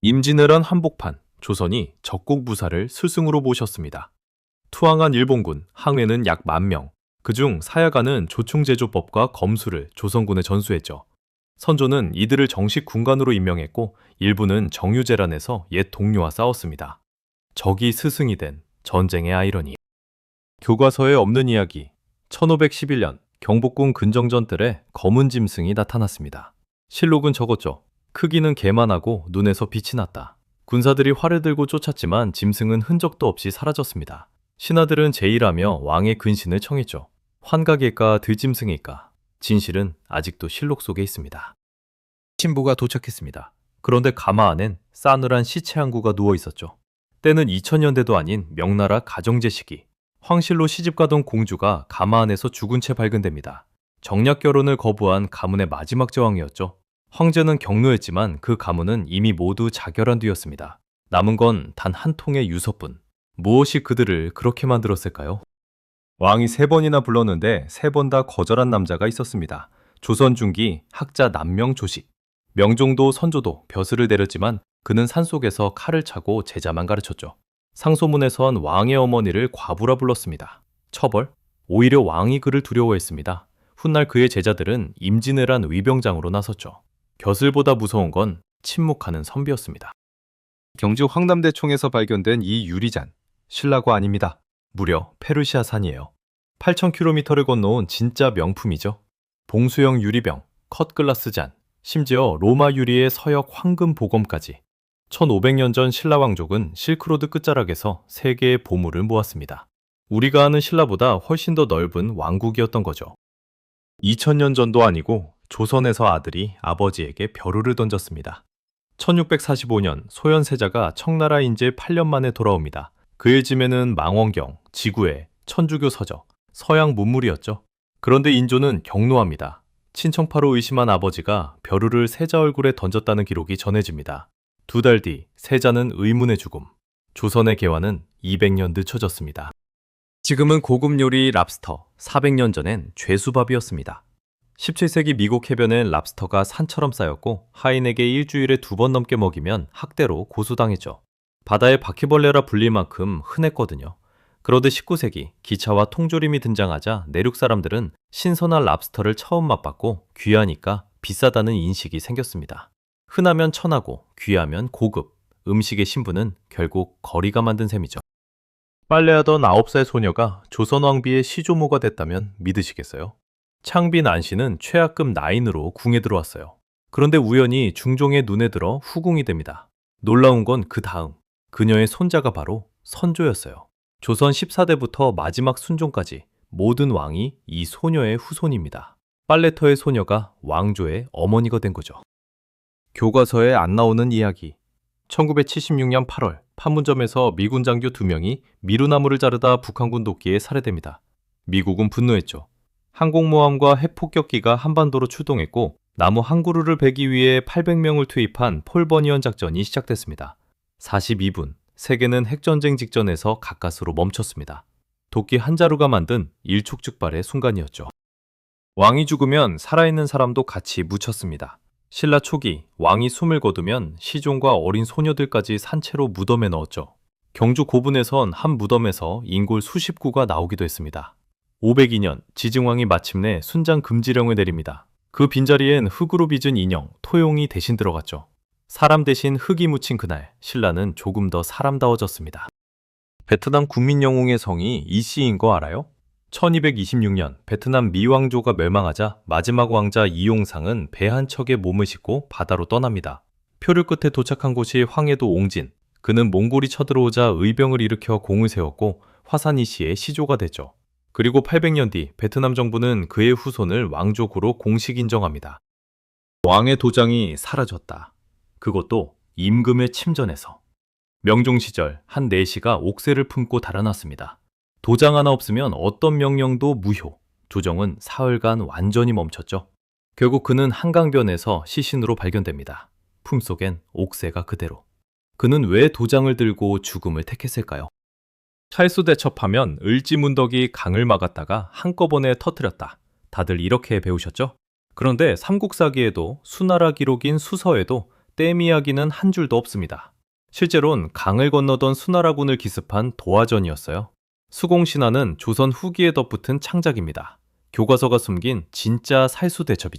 임진왜란 한복판, 조선이 적국무사를 스승으로 모셨습니다. 투항한 일본군, 항해는 약 10,000명, 그중 사야가는 조충제조법과 검수를 조선군에 전수했죠. 선조는 이들을 정식 군관으로 임명했고 일부는 정유재란에서 옛 동료와 싸웠습니다. 적이 스승이 된 전쟁의 아이러니. 교과서에 없는 이야기. 1511년 경복궁 근정전 뜰에 검은 짐승이 나타났습니다. 실록은 적었죠. 크기는 개만하고 눈에서 빛이 났다. 군사들이 활을 들고 쫓았지만 짐승은 흔적도 없이 사라졌습니다. 신하들은 제의라며 왕의 근신을 청했죠. 환각일까 들짐승일까? 진실은 아직도 실록 속에 있습니다. 신부가 도착했습니다. 그런데 가마 안엔 싸늘한 시체 한 구가 누워 있었죠. 때는 2000년대도 아닌 명나라 가정제 시기. 황실로 시집가던 공주가 가마 안에서 죽은 채 발견됩니다. 정략 결혼을 거부한 가문의 마지막 제왕이었죠. 황제는 격노했지만 그 가문은 이미 모두 자결한 뒤였습니다. 남은 건 단 한 통의 유서뿐. 무엇이 그들을 그렇게 만들었을까요? 왕이 3번이나 불렀는데 3번 다 거절한 남자가 있었습니다. 조선 중기 학자 남명조식. 명종도 선조도 벼슬을 내렸지만 그는 산속에서 칼을 차고 제자만 가르쳤죠. 상소문에선 왕의 어머니를 과부라 불렀습니다. 처벌? 오히려 왕이 그를 두려워했습니다. 훗날 그의 제자들은 임진왜란 위병장으로 나섰죠. 벼슬보다 무서운 건 침묵하는 선비였습니다. 경주 황남대총에서 발견된 이 유리잔, 신라고 아닙니다. 무려 페르시아산이에요. 8,000km를 건너온 진짜 명품이죠. 봉수형 유리병, 컷글라스 잔, 심지어 로마 유리의 서역 황금 보검까지. 1500년 전 신라 왕족은 실크로드 끝자락에서 세계의 보물을 모았습니다. 우리가 아는 신라보다 훨씬 더 넓은 왕국이었던 거죠. 2000년 전도 아니고 조선에서 아들이 아버지에게 벼루를 던졌습니다. 1645년 소현세자가 청나라 인제 8년 만에 돌아옵니다. 그의 짐에는 망원경, 지구애, 천주교 서적, 서양 문물이었죠. 그런데 인조는 격노합니다. 친정파로 의심한 아버지가 벼루를 세자 얼굴에 던졌다는 기록이 전해집니다. 2달 뒤 세자는 의문의 죽음. 조선의 개화는 200년 늦춰졌습니다. 지금은 고급 요리 랍스터, 400년 전엔 죄수밥이었습니다. 17세기 미국 해변엔 랍스터가 산처럼 쌓였고 하인에게 일주일에 2번 넘게 먹이면 학대로 고소당했죠. 바다의 바퀴벌레라 불릴 만큼 흔했거든요. 그러던 19세기 기차와 통조림이 등장하자 내륙 사람들은 신선한 랍스터를 처음 맛봤고 귀하니까 비싸다는 인식이 생겼습니다. 흔하면 천하고 귀하면 고급, 음식의 신분은 결국 거리가 만든 셈이죠. 빨래하던 9살 소녀가 조선 왕비의 시조모가 됐다면 믿으시겠어요? 창빈 안씨는 최하급 나인으로 궁에 들어왔어요. 그런데 우연히 중종의 눈에 들어 후궁이 됩니다. 놀라운 건 그 다음, 그녀의 손자가 바로 선조였어요. 조선 14대부터 마지막 순종까지 모든 왕이 이 소녀의 후손입니다. 빨래터의 소녀가 왕조의 어머니가 된 거죠. 교과서에 안 나오는 이야기. 1976년 8월 판문점에서 미군 장교 2명이 미루나무를 자르다 북한군 도끼에 살해됩니다. 미국은 분노했죠. 항공모함과 핵폭격기가 한반도로 출동했고 나무 한 그루를 베기 위해 800명을 투입한 폴버니언 작전이 시작됐습니다. 42분, 세계는 핵전쟁 직전에서 가까스로 멈췄습니다. 도끼 한 자루가 만든 일촉즉발의 순간이었죠. 왕이 죽으면 살아있는 사람도 같이 묻혔습니다. 신라 초기, 왕이 숨을 거두면 시종과 어린 소녀들까지 산채로 무덤에 넣었죠. 경주 고분에선 한 무덤에서 인골 수십 구가 나오기도 했습니다. 502년, 지증왕이 마침내 순장 금지령을 내립니다. 그 빈자리엔 흙으로 빚은 인형, 토용이 대신 들어갔죠. 사람 대신 흙이 묻힌 그날, 신라는 조금 더 사람다워졌습니다. 베트남 국민 영웅의 성이 이씨인 거 알아요? 1226년 베트남 미왕조가 멸망하자 마지막 왕자 이용상은 배 한 척에 몸을 싣고 바다로 떠납니다. 표를 끝에 도착한 곳이 황해도 옹진. 그는 몽골이 쳐들어오자 의병을 일으켜 공을 세웠고 화산 이씨의 시조가 됐죠. 그리고 800년 뒤 베트남 정부는 그의 후손을 왕족으로 공식 인정합니다. 왕의 도장이 사라졌다. 그것도 임금의 침전에서. 명종 시절 한 내시가 옥새를 품고 달아났습니다. 도장 하나 없으면 어떤 명령도 무효. 조정은 사흘간 완전히 멈췄죠. 결국 그는 한강변에서 시신으로 발견됩니다. 품속엔 옥새가 그대로. 그는 왜 도장을 들고 죽음을 택했을까요? 찰수 대첩하면 을지문덕이 강을 막았다가 한꺼번에 터뜨렸다. 다들 이렇게 배우셨죠? 그런데 삼국사기에도 수나라 기록인 수서에도 댐 이야기는 한 줄도 없습니다. 실제로는 강을 건너던 수나라군을 기습한 도화전이었어요. 수공신화는 조선 후기에 덧붙은 창작입니다. 교과서가 숨긴 진짜 살수대첩이죠.